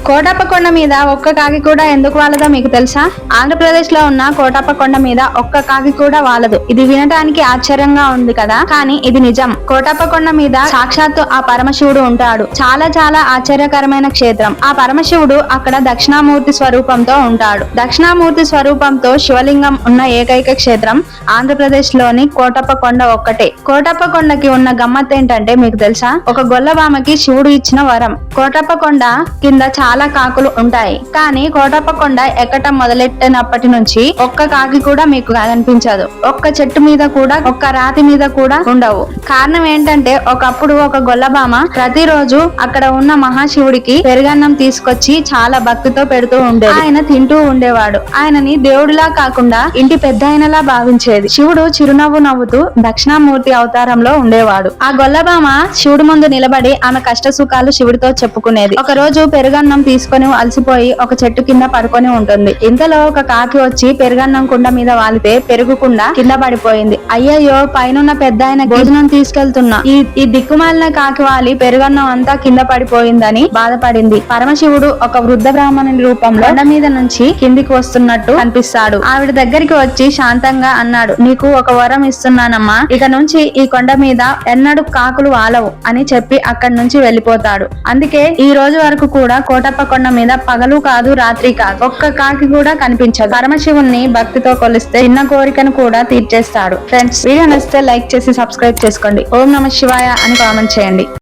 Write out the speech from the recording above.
కోటప్ప కొండ మీద ఒక్క కాకి కూడా ఎందుకు వాలదో మీకు తెలుసా? ఆంధ్రప్రదేశ్ లో ఉన్న కోటప్ప కొండ మీద ఒక్క కాకి కూడా వాలదు. ఇది వినటానికి ఆశ్చర్యంగా ఉంది కదా, కానీ ఇది నిజం. కోటప్ప కొండ మీద సాక్షాత్తు ఆ పరమశివుడు ఉంటాడు. చాలా చాలా ఆశ్చర్యకరమైన క్షేత్రం. ఆ పరమశివుడు అక్కడ దక్షిణామూర్తి స్వరూపంతో ఉంటాడు. దక్షిణామూర్తి స్వరూపంతో శివలింగం ఉన్న ఏకైక క్షేత్రం ఆంధ్రప్రదేశ్ లోని కోటప్ప కొండ ఒక్కటే. కోటప్ప కొండకి ఉన్న గమ్మత్ ఏంటంటే మీకు తెలుసా? ఒక గొల్లబామకి శివుడు ఇచ్చిన వరం. కోటప్ప కొండ కింద చాలా కాకులు ఉంటాయి, కానీ కోటప్ప కొండ ఎక్కటం మొదలెట్టినప్పటి నుంచి ఒక్క కాకి కూడా మీకు కనిపించదు. ఒక్క చెట్టు మీద కూడా, ఒక్క రాతి మీద కూడా ఉండవు. కారణం ఏంటంటే ఒకప్పుడు ఒక గొల్లబామ ప్రతిరోజు అక్కడ ఉన్న మహాశివుడికి పెరుగన్నం తీసుకొచ్చి చాలా భక్తితో పెడుతూ ఉండేది. ఆయన తింటూ ఉండేవాడు. ఆయనని దేవుడిలా కాకుండా ఇంటి పెద్దాయనలా భావించేది. శివుడు చిరునవ్వు నవ్వుతూ దక్షిణామూర్తి అవతారంలో ఉండేవాడు. ఆ గొల్లబామ శివుడి ముందు నిలబడి ఆమె కష్ట సుఖాలు శివుడితో చెప్పుకునేది. ఒక రోజు పెరుగన్నం తీసుకొని అలసిపోయి ఒక చెట్టు కింద పడుకొని ఉంటుంది. ఇంతలో ఒక కాకి వచ్చి పెరుగన్నం కుండ మీద వాలితే పెరుగుకుండా కింద పడిపోయింది. అయ్యయ్యో, పైనున్న పెద్ద ఆయన భోజనం తీసుకెళ్తున్నా ఈ దిక్కుమాలిన కాకి వాలి పెరుగన్నం అంతా కింద పడిపోయిందని బాధపడింది. పరమశివుడు ఒక వృద్ధ బ్రాహ్మణుని రూపంలో కొండ మీద నుంచి కిందికి వస్తున్నట్టు కనిపిస్తాడు. ఆవిడ దగ్గరికి వచ్చి శాంతంగా అన్నాడు, నీకు ఒక వరం ఇస్తున్నానమ్మా, ఇక నుంచి ఈ కొండ మీద ఎన్నడూ కాకులు వాలవు అని చెప్పి అక్కడి నుంచి వెళ్లిపోతాడు. అందుకే ఈ రోజు వరకు కూడా కోటప్ప కొండ మీద పగలు కాదు రాత్రి కాదు ఒక్క కాకి కూడా కనిపించదు. పరమశివుణ్ణి భక్తితో కొలిస్తే చిన్న కోరికను కూడా తీర్చేస్తాడు. ఫ్రెండ్స్, వీడియో నచ్చితే లైక్ చేసి సబ్స్క్రైబ్ చేసుకోండి. ఓం నమః శివాయ అని కామెంట్ చేయండి.